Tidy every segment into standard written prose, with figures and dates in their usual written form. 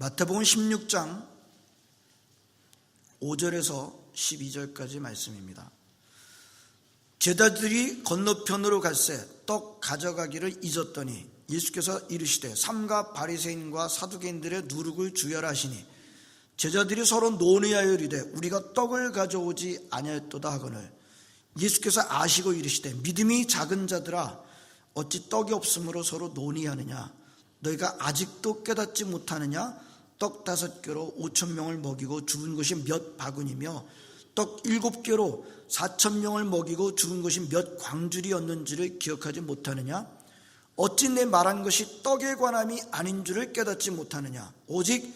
마태복음 16장 5절에서 12절까지 말씀입니다. 제자들이 건너편으로 갈새 떡 가져가기를 잊었더니 예수께서 이르시되 삼가 바리새인과 사두개인들의 누룩을 주의하라 하시니 제자들이 서로 논의하여 이르되 우리가 떡을 가져오지 아니하였도다 하거늘 예수께서 아시고 이르시되 믿음이 작은 자들아 어찌 떡이 없으므로 서로 논의하느냐 너희가 아직도 깨닫지 못하느냐 떡 5개로 5,000명을 먹이고 죽은 것이 몇 바구니며 떡 7개로 4,000명을 먹이고 죽은 것이 몇 광줄이었는지를 기억하지 못하느냐 어찌 내 말한 것이 떡에 관함이 아닌 줄을 깨닫지 못하느냐 오직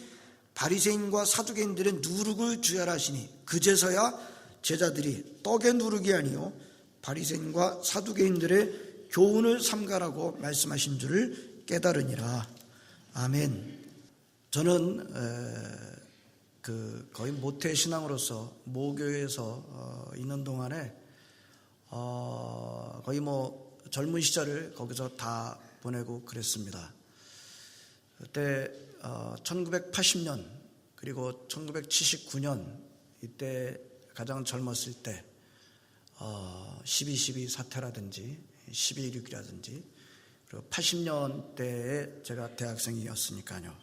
바리새인과 사두개인들의 누룩을 주의하라 하시니 그제서야 제자들이 떡의 누룩이 아니요 바리새인과 사두개인들의 교훈을 삼가라고 말씀하신 줄을 깨달으니라. 아멘. 저는 거의 모태 신앙으로서 모교회에서 있는 동안에 거의 젊은 시절을 거기서 다 보내고 그랬습니다. 그때 1980년 그리고 1979년 이때 가장 젊었을 때 12.12 사태라든지 12.16이라든지 그리고 80년대에 제가 대학생이었으니까요.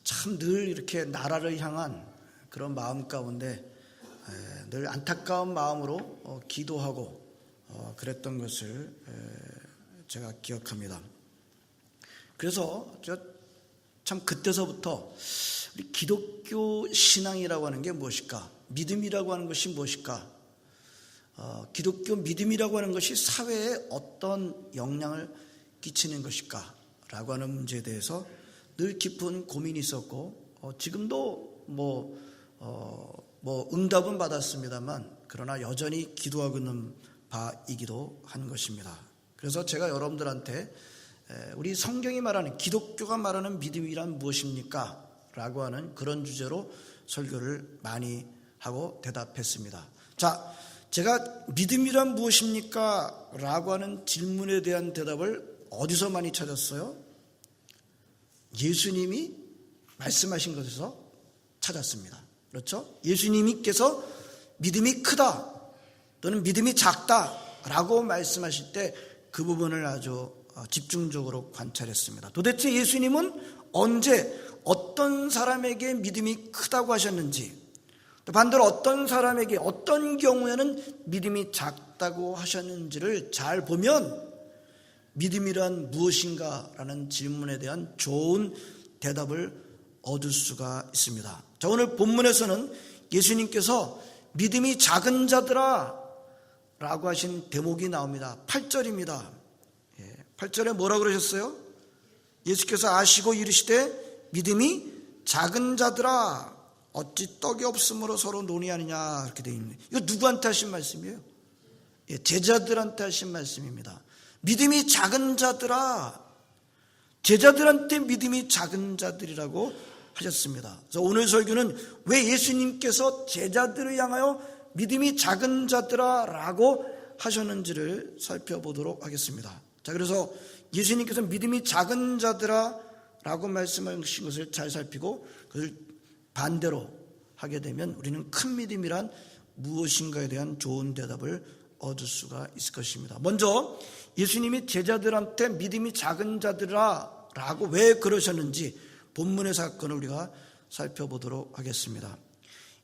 참 늘 이렇게 나라를 향한 그런 마음 가운데 늘 안타까운 마음으로 기도하고 그랬던 것을 제가 기억합니다. 그래서 참 그때서부터 우리 기독교 신앙이라고 하는 게 무엇일까? 믿음이라고 하는 것이 무엇일까? 기독교 믿음이라고 하는 것이 사회에 어떤 영향을 끼치는 것일까? 라고 하는 문제에 대해서 늘 깊은 고민이 있었고 지금도 응답은 받았습니다만 그러나 여전히 기도하고 있는 바이기도 한 것입니다. 그래서 제가 여러분들한테 우리 성경이 말하는 기독교가 말하는 믿음이란 무엇입니까? 라고 하는 그런 주제로 설교를 많이 하고 대답했습니다. 자, 제가 믿음이란 무엇입니까? 라고 하는 질문에 대한 대답을 어디서 많이 찾았어요? 예수님이 말씀하신 것에서 찾았습니다. 그렇죠? 예수님께서 믿음이 크다 또는 믿음이 작다 라고 말씀하실 때 그 부분을 아주 집중적으로 관찰했습니다. 도대체 예수님은 언제 어떤 사람에게 믿음이 크다고 하셨는지 또 반대로 어떤 사람에게 어떤 경우에는 믿음이 작다고 하셨는지를 잘 보면 믿음이란 무엇인가 라는 질문에 대한 좋은 대답을 얻을 수가 있습니다. 자, 오늘 본문에서는 예수님께서 믿음이 작은 자들아 라고 하신 대목이 나옵니다. 8절입니다. 8절에 뭐라고 그러셨어요? 예수께서 아시고 이르시되 믿음이 작은 자들아 어찌 떡이 없으므로 서로 논의하느냐 이렇게 되어 있는데 이거 누구한테 하신 말씀이에요? 제자들한테 하신 말씀입니다. 믿음이 작은 자들아 제자들한테 믿음이 작은 자들이라고 하셨습니다. 그래서 오늘 설교는 왜 예수님께서 제자들을 향하여 믿음이 작은 자들아 라고 하셨는지를 살펴보도록 하겠습니다. 자, 그래서 예수님께서 믿음이 작은 자들아 라고 말씀하신 것을 잘 살피고 그것을 반대로 하게 되면 우리는 큰 믿음이란 무엇인가에 대한 좋은 대답을 얻을 수가 있을 것입니다. 먼저 예수님이 제자들한테 믿음이 작은 자들아 라고 왜 그러셨는지 본문의 사건을 우리가 살펴보도록 하겠습니다.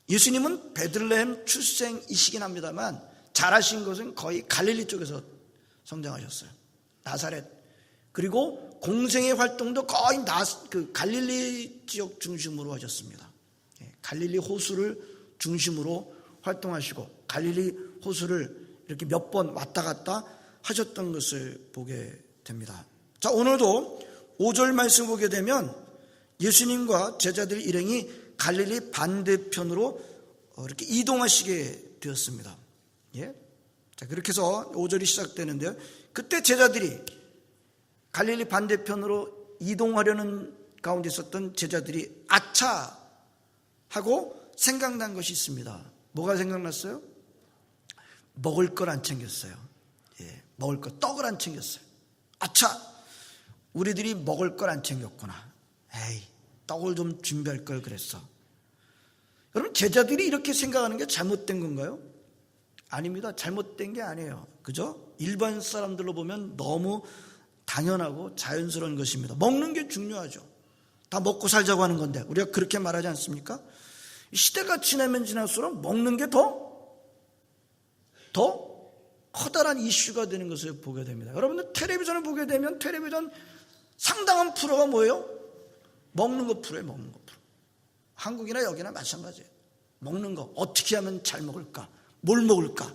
예수님은 베들레헴 출생이시긴 합니다만 자라신 것은 거의 갈릴리 쪽에서 성장하셨어요. 나사렛. 그리고 공생의 활동도 거의 갈릴리 지역 중심으로 하셨습니다. 갈릴리 호수를 중심으로 활동하시고 갈릴리 호수를 이렇게 몇 번 왔다 갔다 하셨던 것을 보게 됩니다. 자, 오늘도 5절 말씀 보게 되면 예수님과 제자들 일행이 갈릴리 반대편으로 이렇게 이동하시게 되었습니다. 예? 자, 그렇게 해서 5절이 시작되는데요. 그때 제자들이 갈릴리 반대편으로 이동하려는 가운데 있었던 제자들이 아차 하고 생각난 것이 있습니다. 뭐가 생각났어요? 먹을 걸 안 챙겼어요. 예, 먹을 거, 떡을 안 챙겼어요. 아차! 우리들이 먹을 걸 안 챙겼구나. 에이, 떡을 좀 준비할 걸 그랬어. 여러분, 제자들이 이렇게 생각하는 게 잘못된 건가요? 아닙니다. 잘못된 게 아니에요. 그죠? 일반 사람들로 보면 너무 당연하고 자연스러운 것입니다. 먹는 게 중요하죠. 다 먹고 살자고 하는 건데 우리가 그렇게 말하지 않습니까? 시대가 지나면 지날수록 먹는 게 더 커다란 이슈가 되는 것을 보게 됩니다. 여러분들 텔레비전을 보게 되면 텔레비전 상당한 프로가 뭐예요? 먹는 거 프로예요. 먹는 거 프로. 한국이나 여기나 마찬가지예요. 먹는 거 어떻게 하면 잘 먹을까? 뭘 먹을까?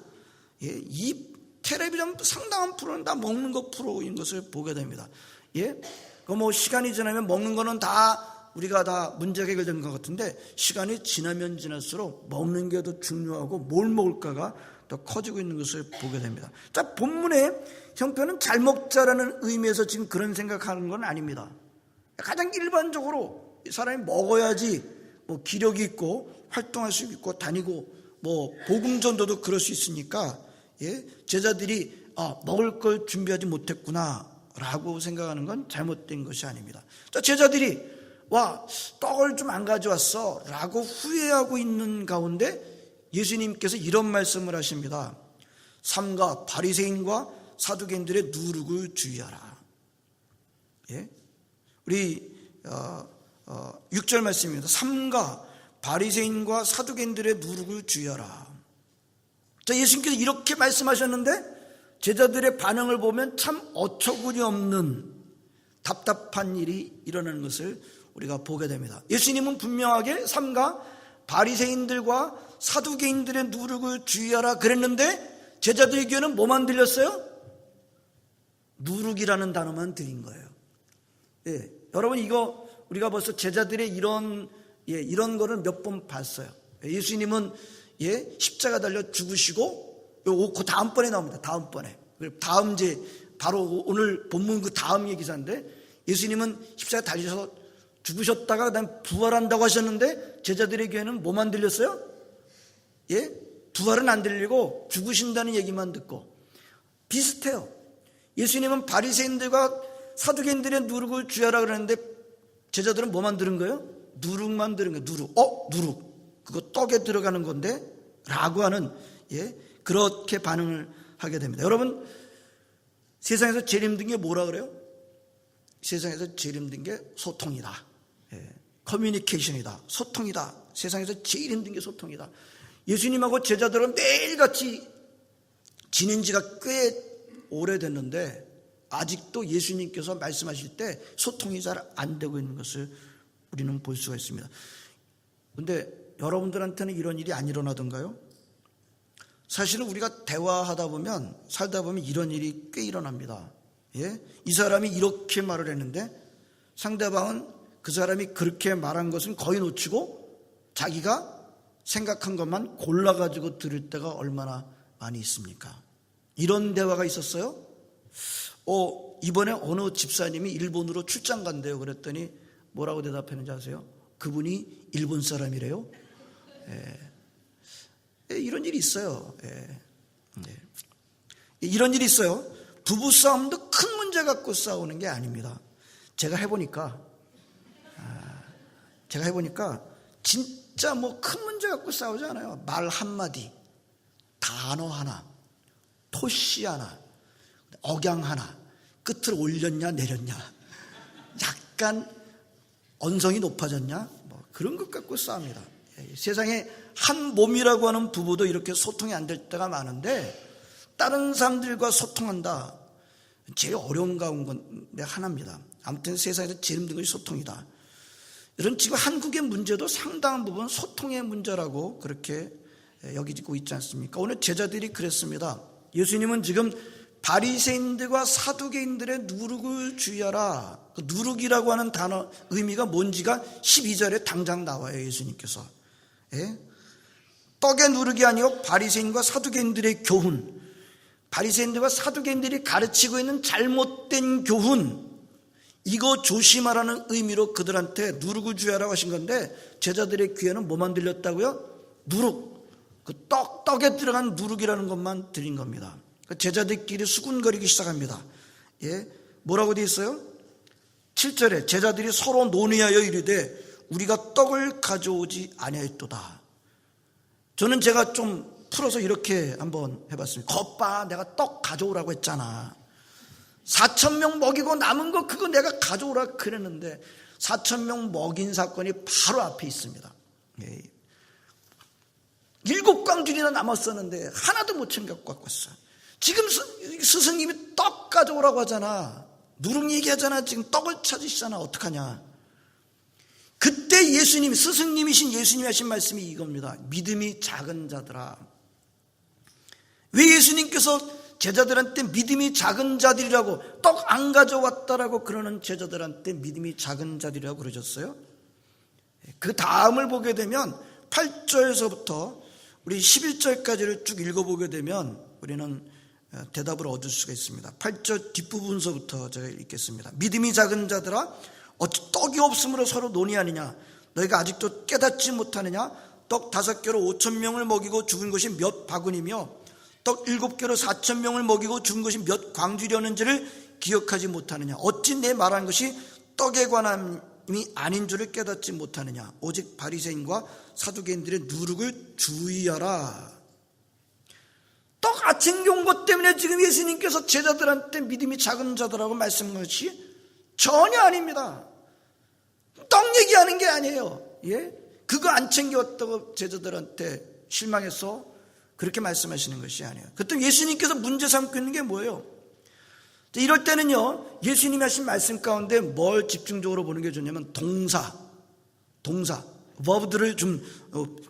예, 이 텔레비전 상당한 프로는 다 먹는 거 프로인 것을 보게 됩니다. 예, 그 뭐 시간이 지나면 먹는 거는 다 우리가 다 문제가 해결된 것 같은데 시간이 지나면 지날수록 먹는 게 더 중요하고 뭘 먹을까가 더 커지고 있는 것을 보게 됩니다. 자, 본문의 형편은 잘 먹자라는 의미에서 지금 그런 생각하는 건 아닙니다. 가장 일반적으로 사람이 먹어야지 뭐 기력이 있고 활동할 수 있고 다니고 뭐 복음 전도도 그럴 수 있으니까 예, 제자들이 먹을 걸 준비하지 못했구나 라고 생각하는 건 잘못된 것이 아닙니다. 자, 제자들이 와 떡을 좀 안 가져왔어 라고 후회하고 있는 가운데 예수님께서 이런 말씀을 하십니다. 삼가 바리새인과 사두개인들의 누룩을 주의하라. 예? 우리 6절 말씀입니다. 삼가 바리새인과 사두개인들의 누룩을 주의하라. 자, 예수님께서 이렇게 말씀하셨는데 제자들의 반응을 보면 참 어처구니 없는 답답한 일이 일어나는 것을 우리가 보게 됩니다. 예수님은 분명하게 삼가 바리새인들과 사두개인들의 누룩을 주의하라 그랬는데 제자들의 귀에는 뭐만 들렸어요? 누룩이라는 단어만 들린 거예요. 예, 여러분 이거 우리가 벌써 제자들의 이런 거를 몇 번 봤어요. 예수님은 십자가 달려 죽으시고 그 다음번에 나옵니다. 다음번에. 다음 이제 바로 오늘 본문 그 다음 기사인데 예수님은 십자가 달리셔서 죽으셨다가 그다음 부활한다고 하셨는데 제자들의 귀에는 뭐만 들렸어요? 예? 부활은 안 들리고 죽으신다는 얘기만 듣고 비슷해요. 예수님은 바리새인들과 사두개인들의 누룩을 주의하라 그러는데 제자들은 뭐만 들은 거예요? 누룩만 들은 거예요. 누룩. 그거 떡에 들어가는 건데 라고 하는 그렇게 반응을 하게 됩니다. 여러분 세상에서 제일 힘든 게 뭐라 그래요? 세상에서 제일 힘든 게 소통이다. 커뮤니케이션이다. 소통이다. 세상에서 제일 힘든 게 소통이다. 예수님하고 제자들은 매일같이 지낸 지가 꽤 오래됐는데 아직도 예수님께서 말씀하실 때 소통이 잘 안 되고 있는 것을 우리는 볼 수가 있습니다. 그런데 여러분들한테는 이런 일이 안 일어나던가요? 사실은 우리가 대화하다 보면 살다 보면 이런 일이 꽤 일어납니다. 이 사람이 이렇게 말을 했는데 상대방은 그 사람이 그렇게 말한 것은 거의 놓치고 자기가 생각한 것만 골라가지고 들을 때가 얼마나 많이 있습니까? 이런 대화가 있었어요. 이번에 어느 집사님이 일본으로 출장 간대요. 그랬더니 뭐라고 대답했는지 아세요? 그분이 일본 사람이래요. 이런 일이 있어요. 이런 일이 있어요. 부부싸움도 큰 문제 갖고 싸우는 게 아닙니다. 제가 해보니까 진짜 뭐 큰 문제 갖고 싸우지 않아요. 말 한마디, 단어 하나, 토시 하나, 억양 하나, 끝을 올렸냐 내렸냐, 약간 언성이 높아졌냐, 뭐 그런 것 갖고 싸웁니다. 세상에 한 몸이라고 하는 부부도 이렇게 소통이 안 될 때가 많은데 다른 사람들과 소통한다. 제일 어려운 가운데 하나입니다. 아무튼 세상에서 제일 힘든 것이 소통이다. 이런 지금 한국의 문제도 상당한 부분 소통의 문제라고 그렇게 여기고 있지 않습니까? 오늘 제자들이 그랬습니다. 예수님은 지금 바리새인들과 사두개인들의 누룩을 주의하라. 그 누룩이라고 하는 단어 의미가 뭔지가 12절에 당장 나와요. 예수님께서. 떡의 누룩이 아니고 바리새인과 사두개인들의 교훈, 바리새인들과 사두개인들이 가르치고 있는 잘못된 교훈, 이거 조심하라는 의미로 그들한테 누룩을 주의하라고 하신 건데 제자들의 귀에는 뭐만 들렸다고요? 누룩, 그 떡에 들어간 누룩이라는 것만 들린 겁니다. 제자들끼리 수군거리기 시작합니다. 뭐라고 되어 있어요? 7절에 제자들이 서로 논의하여 이르되 우리가 떡을 가져오지 아니하였도다. 저는 제가 좀 풀어서 이렇게 한번 해봤습니다. 거봐, 내가 떡 가져오라고 했잖아. 4,000명 먹이고 남은 거 그거 내가 가져오라 그랬는데 4,000명 먹인 사건이 바로 앞에 있습니다. 7광줄이나 남았었는데 하나도 못 챙겨 갖고 왔어요. 지금 스승님이 떡 가져오라고 하잖아. 누룽 얘기하잖아. 지금 떡을 찾으시잖아. 어떡하냐. 그때 예수님, 스승님이신 예수님이 하신 말씀이 이겁니다. 믿음이 작은 자들아. 왜 예수님께서 제자들한테 믿음이 작은 자들이라고, 떡 안 가져왔다라고 그러는 제자들한테 믿음이 작은 자들이라고 그러셨어요? 그 다음을 보게 되면 8절에서부터 우리 11절까지를 쭉 읽어보게 되면 우리는 대답을 얻을 수가 있습니다. 8절 뒷부분서부터 제가 읽겠습니다. 믿음이 작은 자들아, 어찌 떡이 없으므로 서로 논의하느냐? 너희가 아직도 깨닫지 못하느냐? 떡 5개로 5,000명을 먹이고 죽은 것이 몇 바구니며 떡 7개로 4,000명을 먹이고 죽은 것이 몇 광주려는지를 기억하지 못하느냐? 어찌 내 말한 것이 떡에 관함이 아닌 줄을 깨닫지 못하느냐? 오직 바리새인과 사두개인들의 누룩을 주의하라. 떡 안 챙겨온 것 때문에 지금 예수님께서 제자들한테 믿음이 작은 자들하고 말씀한 것이 전혀 아닙니다. 떡 얘기하는 게 아니에요. 그거 안 챙겨왔다고 제자들한테 실망해서 그렇게 말씀하시는 것이 아니에요. 그때 예수님께서 문제 삼고 있는 게 뭐예요? 이럴 때는요, 예수님이 하신 말씀 가운데 뭘 집중적으로 보는 게 좋냐면 동사, verb들을 좀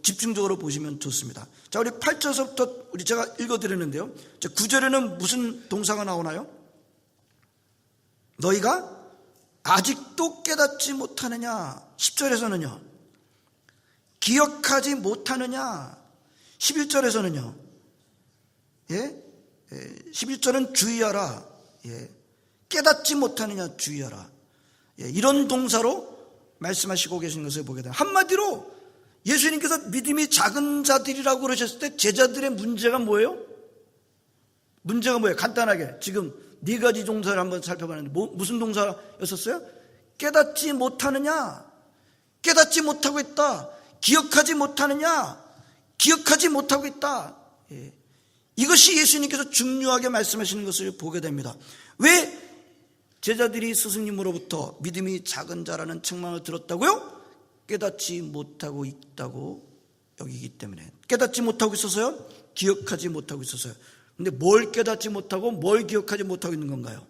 집중적으로 보시면 좋습니다. 자, 우리 8절부터 제가 읽어드렸는데요. 9절에는 무슨 동사가 나오나요? 너희가 아직도 깨닫지 못하느냐? 10절에서는요, 기억하지 못하느냐? 11절에서는요, 11절은 주의하라. 깨닫지 못하느냐? 주의하라. 이런 동사로 말씀하시고 계신 것을 보게 됩니다. 한마디로 예수님께서 믿음이 작은 자들이라고 그러셨을 때 제자들의 문제가 뭐예요? 문제가 뭐예요? 간단하게 지금 4가지 동사를 한번 살펴봤는데 무슨 동사였었어요? 깨닫지 못하느냐? 깨닫지 못하고 있다. 기억하지 못하느냐? 기억하지 못하고 있다. 이것이 예수님께서 중요하게 말씀하시는 것을 보게 됩니다. 왜 제자들이 스승님으로부터 믿음이 작은 자라는 책망을 들었다고요? 깨닫지 못하고 있다고 여기기 때문에. 깨닫지 못하고 있어서요? 기억하지 못하고 있어서요. 근데 뭘 깨닫지 못하고 뭘 기억하지 못하고 있는 건가요?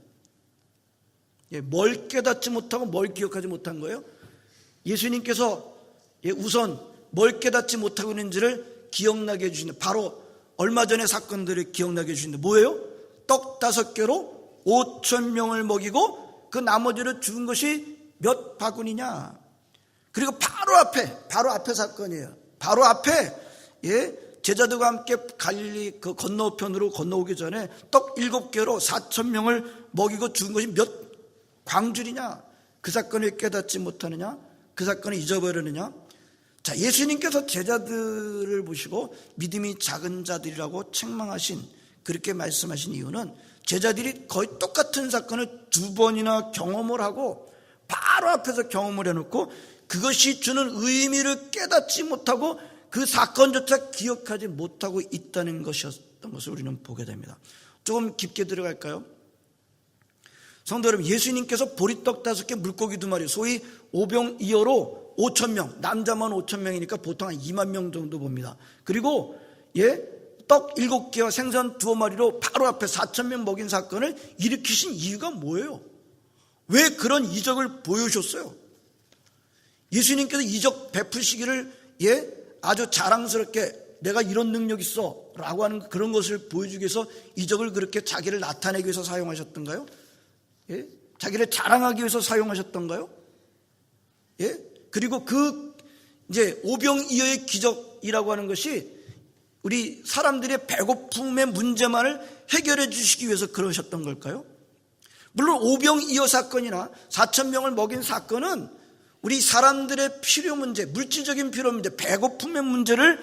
뭘 깨닫지 못하고 뭘 기억하지 못한 거예요? 예수님께서 우선 뭘 깨닫지 못하고 있는지를 기억나게 해주시는데, 바로 얼마 전의 사건들을 기억나게 해주시는데 뭐예요? 떡 5개로 5,000명을 먹이고 그 나머지를 죽은 것이 몇 바구니냐? 그리고 바로 앞에 사건이에요. 바로 앞에 제자들과 함께 갈릴리 그 건너편으로 건너오기 전에 떡 7개로 4,000명을 먹이고 죽은 것이 몇 광줄이냐? 그 사건을 깨닫지 못하느냐? 그 사건을 잊어버리느냐? 자, 예수님께서 제자들을 보시고 믿음이 작은 자들이라고 책망하신, 그렇게 말씀하신 이유는 제자들이 거의 똑같은 사건을 2번이나 경험을 하고 바로 앞에서 경험을 해놓고 그것이 주는 의미를 깨닫지 못하고 그 사건조차 기억하지 못하고 있다는 것이었던 것을 우리는 보게 됩니다. 조금 깊게 들어갈까요? 성도 여러분, 예수님께서 보리떡 5개, 물고기 2마리, 소위 오병이어로 5,000명, 남자만 5,000명이니까 보통 한 2만 명 정도 봅니다. 그리고 떡 7개와 생선 2마리로 바로 앞에 4,000명 먹인 사건을 일으키신 이유가 뭐예요? 왜 그런 이적을 보여주셨어요? 예수님께서 이적 베푸시기를 아주 자랑스럽게 내가 이런 능력 있어 라고 하는 그런 것을 보여주기 위해서 이적을 그렇게 자기를 나타내기 위해서 사용하셨던가요? 자기를 자랑하기 위해서 사용하셨던가요? 그리고 오병이어의 기적이라고 하는 것이 우리 사람들의 배고픔의 문제만을 해결해 주시기 위해서 그러셨던 걸까요? 물론 오병이어 사건이나 4,000명을 먹인 사건은 우리 사람들의 필요 문제, 물질적인 필요 문제, 배고픔의 문제를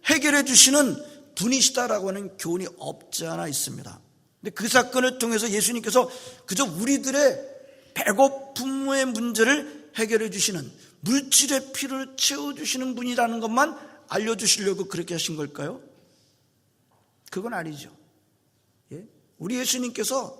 해결해 주시는 분이시다라고 하는 교훈이 없지 않아 있습니다. 근데 그 사건을 통해서 예수님께서 그저 우리들의 배고픔의 문제를 해결해 주시는, 물질의 필요를 채워주시는 분이라는 것만 알려주시려고 그렇게 하신 걸까요? 그건 아니죠. 예? 우리 예수님께서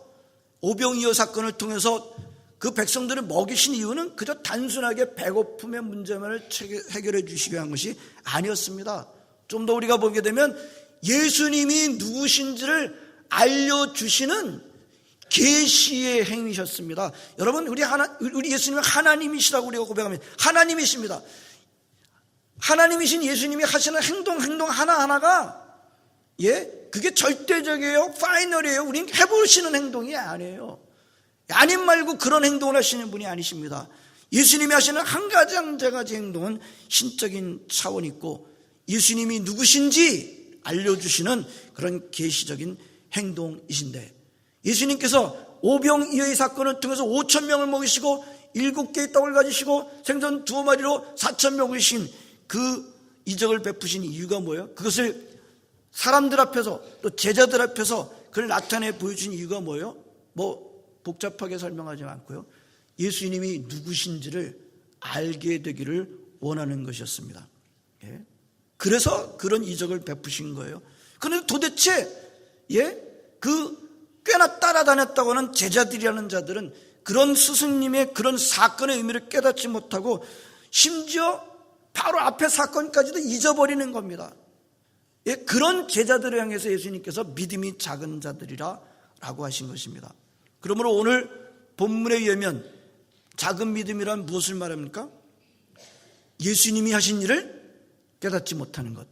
오병이어 사건을 통해서 그 백성들을 먹이신 이유는 그저 단순하게 배고픔의 문제만을 해결해 주시기 위한 것이 아니었습니다. 좀 더 우리가 보게 되면 예수님이 누구신지를 알려주시는 계시의 행위셨습니다. 여러분, 우리 예수님은 하나님이시라고 우리가 고백합니다. 하나님이십니다. 하나님이신 예수님이 하시는 행동 하나하나가 그게 절대적이에요. 파이널이에요. 우린 해보시는 행동이 아니에요. 아님 말고 그런 행동을 하시는 분이 아니십니다. 예수님이 하시는 한 가지 행동은 신적인 차원이 있고 예수님이 누구신지 알려주시는 그런 계시적인 행동이신데, 예수님께서 오병이어의 사건을 통해서 5,000명을 먹이시고 7개의 떡을 가지시고 생선 2마리로 4,000명을 먹이신 그 이적을 베푸신 이유가 뭐예요? 그것을 사람들 앞에서 또 제자들 앞에서 그걸 나타내 보여준 이유가 뭐예요? 복잡하게 설명하지 않고요, 예수님이 누구신지를 알게 되기를 원하는 것이었습니다. 그래서 그런 이적을 베푸신 거예요. 그런데 도대체 꽤나 따라다녔다고 하는 제자들이라는 자들은 그런 스승님의 그런 사건의 의미를 깨닫지 못하고 심지어 바로 앞에 사건까지도 잊어버리는 겁니다. 그런 제자들을 향해서 예수님께서 믿음이 작은 자들이라 라고 하신 것입니다. 그러므로 오늘 본문에 의하면 작은 믿음이란 무엇을 말합니까? 예수님이 하신 일을 깨닫지 못하는 것,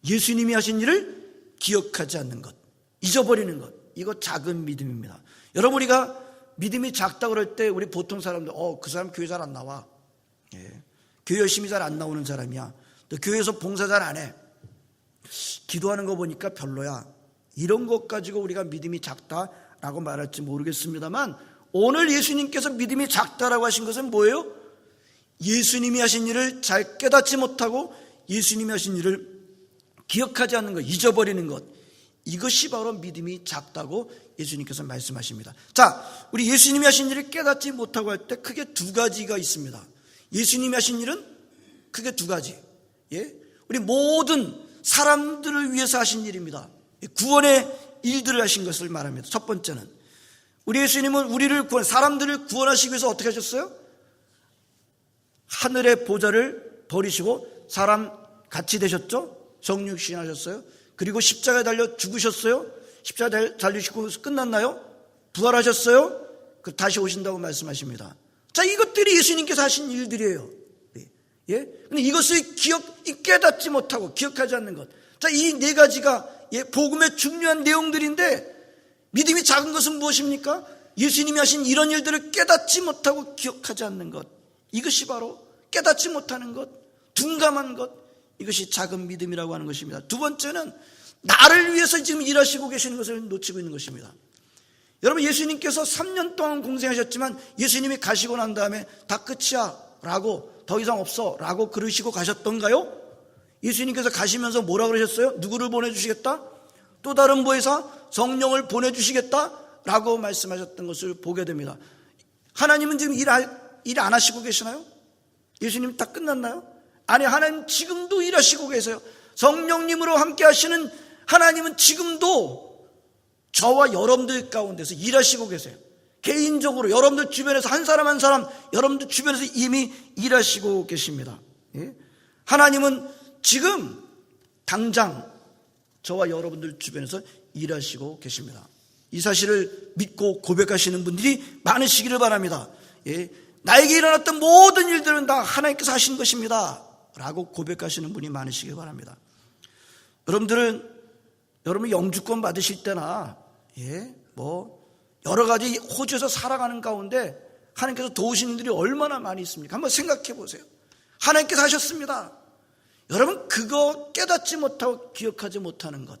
예수님이 하신 일을 기억하지 않는 것, 잊어버리는 것, 이거 작은 믿음입니다. 여러분, 우리가 믿음이 작다고 그럴 때 우리 보통 사람들 그 사람 교회 잘 안 나와, 교회 열심히 잘 안 나오는 사람이야, 또 교회에서 봉사 잘 안 해, 기도하는 거 보니까 별로야, 이런 것 가지고 우리가 믿음이 작다라고 말할지 모르겠습니다만, 오늘 예수님께서 믿음이 작다라고 하신 것은 뭐예요? 예수님이 하신 일을 잘 깨닫지 못하고 예수님이 하신 일을 기억하지 않는 것, 잊어버리는 것, 이것이 바로 믿음이 작다고 예수님께서 말씀하십니다. 자, 우리 예수님이 하신 일을 깨닫지 못하고 할 때 크게 두 가지가 있습니다. 예수님이 하신 일은 크게 두 가지. 우리 모든 사람들을 위해서 하신 일입니다. 구원의 일들을 하신 것을 말합니다. 첫 번째는 우리 예수님은 사람들을 구원하시기 위해서 어떻게 하셨어요? 하늘의 보좌를 버리시고 사람 같이 되셨죠? 성육신 하셨어요. 그리고 십자가에 달려 죽으셨어요. 십자가에 달리시고 끝났나요? 부활하셨어요. 다시 오신다고 말씀하십니다. 자, 이것들이 예수님께서 하신 일들이에요. 근데 이것을 깨닫지 못하고 기억하지 않는 것. 자, 이 네 가지가 복음의 중요한 내용들인데, 믿음이 작은 것은 무엇입니까? 예수님이 하신 이런 일들을 깨닫지 못하고 기억하지 않는 것. 이것이 바로 깨닫지 못하는 것, 둔감한 것, 이것이 작은 믿음이라고 하는 것입니다. 두 번째는 나를 위해서 지금 일하시고 계시는 것을 놓치고 있는 것입니다. 여러분, 예수님께서 3년 동안 공생하셨지만 예수님이 가시고 난 다음에 다 끝이야 라고, 더 이상 없어 라고 그러시고 가셨던가요? 예수님께서 가시면서 뭐라 그러셨어요? 누구를 보내주시겠다? 또 다른 보혜사 성령을 보내주시겠다 라고 말씀하셨던 것을 보게 됩니다. 하나님은 지금 일 안 하시고 계시나요? 예수님 다 끝났나요? 아니, 하나님 지금도 일하시고 계세요. 성령님으로 함께 하시는 하나님은 지금도 저와 여러분들 가운데서 일하시고 계세요. 개인적으로 여러분들 주변에서 한 사람 한 사람 여러분들 주변에서 이미 일하시고 계십니다. 하나님은 지금 당장 저와 여러분들 주변에서 일하시고 계십니다. 이 사실을 믿고 고백하시는 분들이 많으시기를 바랍니다. 나에게 일어났던 모든 일들은 다 하나님께서 하신 것입니다 라고 고백하시는 분이 많으시길 바랍니다. 여러분 영주권 받으실 때나 여러 가지 호주에서 살아가는 가운데 하나님께서 도우시는 분들이 얼마나 많이 있습니까? 한번 생각해 보세요. 하나님께서 하셨습니다. 여러분, 그거 깨닫지 못하고 기억하지 못하는 것,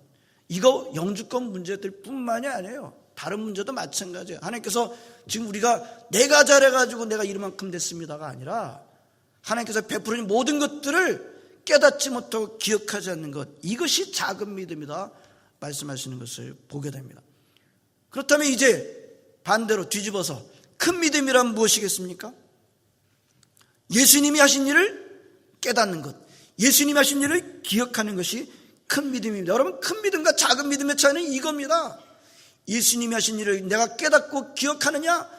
이거 영주권 문제들 뿐만이 아니에요. 다른 문제도 마찬가지예요. 하나님께서 지금 우리가 내가 잘해가지고 내가 이만큼 됐습니다가 아니라 하나님께서 베푸는 모든 것들을 깨닫지 못하고 기억하지 않는 것, 이것이 작은 믿음이다 말씀하시는 것을 보게 됩니다. 그렇다면 이제 반대로 뒤집어서 큰 믿음이란 무엇이겠습니까? 예수님이 하신 일을 깨닫는 것, 예수님이 하신 일을 기억하는 것이 큰 믿음입니다. 여러분, 큰 믿음과 작은 믿음의 차이는 이겁니다. 예수님이 하신 일을 내가 깨닫고 기억하느냐,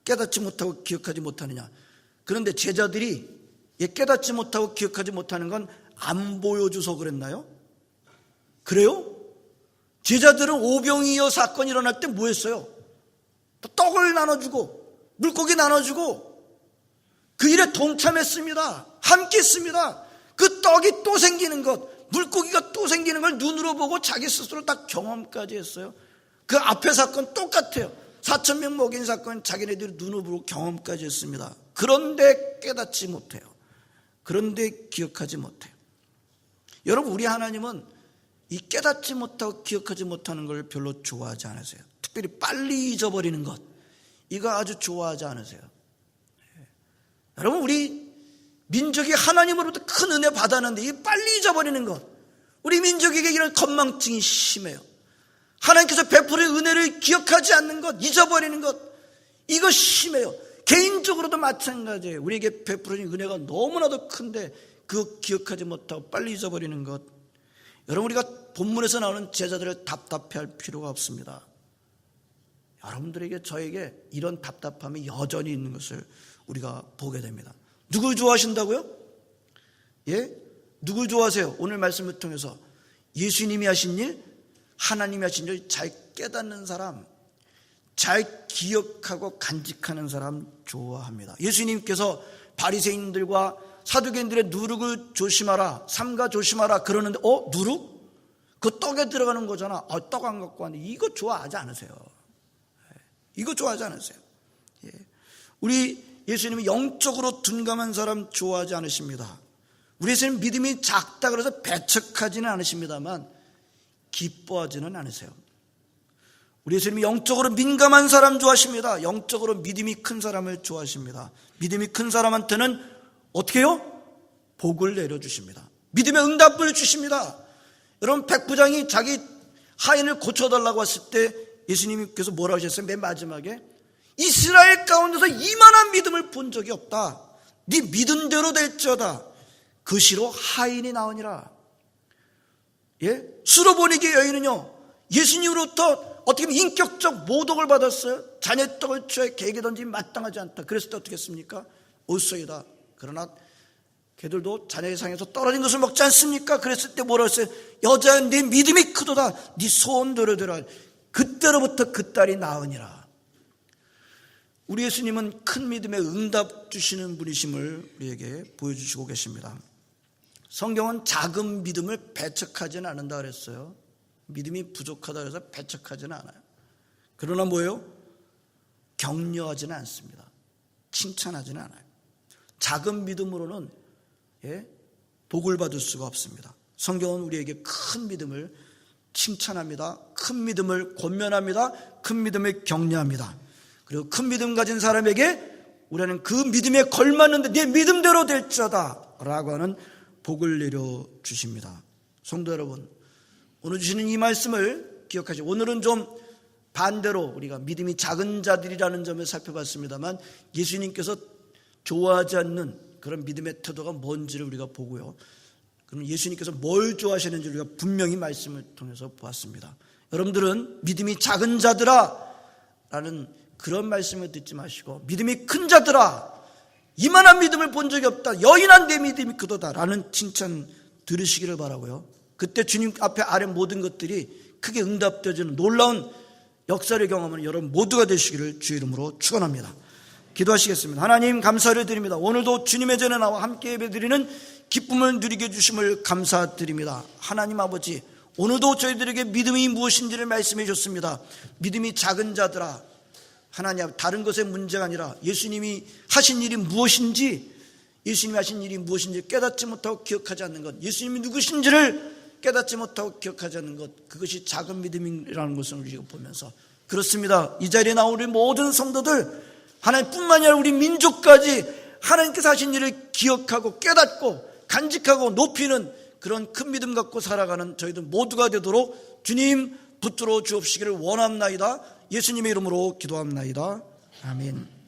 깨닫지 못하고 기억하지 못하느냐. 그런데 제자들이 깨닫지 못하고 기억하지 못하는 건 안 보여줘서 그랬나요? 그래요? 제자들은 오병이어 사건이 일어날 때 뭐 했어요? 떡을 나눠주고 물고기 나눠주고 그 일에 동참했습니다. 함께 했습니다. 그 떡이 또 생기는 것, 물고기가 또 생기는 걸 눈으로 보고 자기 스스로 다 경험까지 했어요. 그 앞에 사건 똑같아요. 4,000명 먹인 사건 자기네들이 눈으로 보고 경험까지 했습니다. 그런데 깨닫지 못해요. 그런데 기억하지 못해요. 여러분, 우리 하나님은 이 깨닫지 못하고 기억하지 못하는 걸 별로 좋아하지 않으세요. 특별히 빨리 잊어버리는 것, 이거 아주 좋아하지 않으세요. 여러분, 우리 민족이 하나님으로부터 큰 은혜 받았는데 이 빨리 잊어버리는 것, 우리 민족에게 이런 건망증이 심해요. 하나님께서 베푸는 은혜를 기억하지 않는 것, 잊어버리는 것, 이거 심해요. 개인적으로도 마찬가지예요. 우리에게 베푸는 은혜가 너무나도 큰데 그거 기억하지 못하고 빨리 잊어버리는 것. 여러분, 우리가 본문에서 나오는 제자들을 답답해할 필요가 없습니다. 여러분들에게, 저에게 이런 답답함이 여전히 있는 것을 우리가 보게 됩니다. 누굴 좋아하신다고요? 예? 누굴 좋아하세요? 오늘 말씀을 통해서 예수님이 하신 일, 하나님이 하신 일 잘 깨닫는 사람, 잘 기억하고 간직하는 사람 좋아합니다. 예수님께서 바리새인들과 사두개인들의 누룩을 조심하라, 삼가 조심하라 그러는데 누룩? 그 떡에 들어가는 거잖아. 떡 안 갖고 왔는데 이거 좋아하지 않으세요? 이거 좋아하지 않으세요? 예. 우리 예수님은 영적으로 둔감한 사람 좋아하지 않으십니다. 우리 예수님 믿음이 작다 그래서 배척하지는 않으십니다만 기뻐하지는 않으세요. 우리 예수님이 영적으로 민감한 사람 좋아하십니다. 영적으로 믿음이 큰 사람을 좋아하십니다. 믿음이 큰 사람한테는 어떻게 해요? 복을 내려주십니다. 믿음의 응답을 주십니다. 여러분, 백부장이 자기 하인을 고쳐달라고 했을 때 예수님께서 뭐라고 하셨어요? 맨 마지막에 이스라엘 가운데서 이만한 믿음을 본 적이 없다. 네 믿음대로 될지어다. 그 시로 하인이 나오니라. 예? 수로보니게 여인은요, 예수님으로부터 어떻게 보면 인격적 모독을 받았어요. 자네 떡을 취해 개에게 던지면 마땅하지 않다. 그랬을 때 어떻게 했습니까? 옳소이다. 그러나 걔들도 자네의 상에서 떨어진 것을 먹지 않습니까? 그랬을 때 뭐라 했어요? 여자야, 네 믿음이 크도다. 네 소원대로 되라. 그때로부터 그 딸이 나으니라. 우리 예수님은 큰 믿음에 응답 주시는 분이심을 우리에게 보여주시고 계십니다. 성경은 작은 믿음을 배척하지는 않는다 그랬어요. 믿음이 부족하다 그래서 배척하지는 않아요. 그러나 뭐예요? 격려하지는 않습니다. 칭찬하지는 않아요. 작은 믿음으로는 복을 받을 수가 없습니다. 성경은 우리에게 큰 믿음을 칭찬합니다. 큰 믿음을 권면합니다. 큰 믿음을 격려합니다. 그리고 큰 믿음 가진 사람에게 우리는 그 믿음에 걸맞는데 네 믿음대로 될지어다 라고 하는 복을 내려주십니다. 성도 여러분, 오늘 주시는 이 말씀을 기억하시고, 오늘은 좀 반대로 우리가 믿음이 작은 자들이라는 점을 살펴봤습니다만 예수님께서 좋아하지 않는 그런 믿음의 태도가 뭔지를 우리가 보고요, 그럼 예수님께서 뭘 좋아하시는지 우리가 분명히 말씀을 통해서 보았습니다. 여러분들은 믿음이 작은 자들아 라는 그런 말씀을 듣지 마시고 믿음이 큰 자들아, 이만한 믿음을 본 적이 없다, 여인한 내 믿음이 크도다 라는 칭찬 들으시기를 바라고요. 그때 주님 앞에 아뢰 모든 것들이 크게 응답되어지는 놀라운 역사를 경험하는 여러분 모두가 되시기를 주의 이름으로 축원합니다. 기도하시겠습니다. 하나님, 감사를 드립니다. 오늘도 주님의 전에 나와 함께 예배드리는 기쁨을 누리게 해주심을 감사드립니다. 하나님 아버지, 오늘도 저희들에게 믿음이 무엇인지를 말씀해 주셨습니다. 믿음이 작은 자들아, 하나님, 다른 것의 문제가 아니라 예수님이 하신 일이 무엇인지, 예수님이 하신 일이 무엇인지 깨닫지 못하고 기억하지 않는 것, 예수님이 누구신지를 깨닫지 못하고 기억하지 않는 것, 그것이 작은 믿음이라는 것을 우리가 보면서, 그렇습니다. 이 자리에 나온 우리 모든 성도들, 하나님뿐만 아니라 우리 민족까지 하나님께서 하신 일을 기억하고 깨닫고 간직하고 높이는 그런 큰 믿음 갖고 살아가는 저희들 모두가 되도록 주님 붙들어 주옵시기를 원합나이다. 예수님의 이름으로 기도합나이다. 아멘.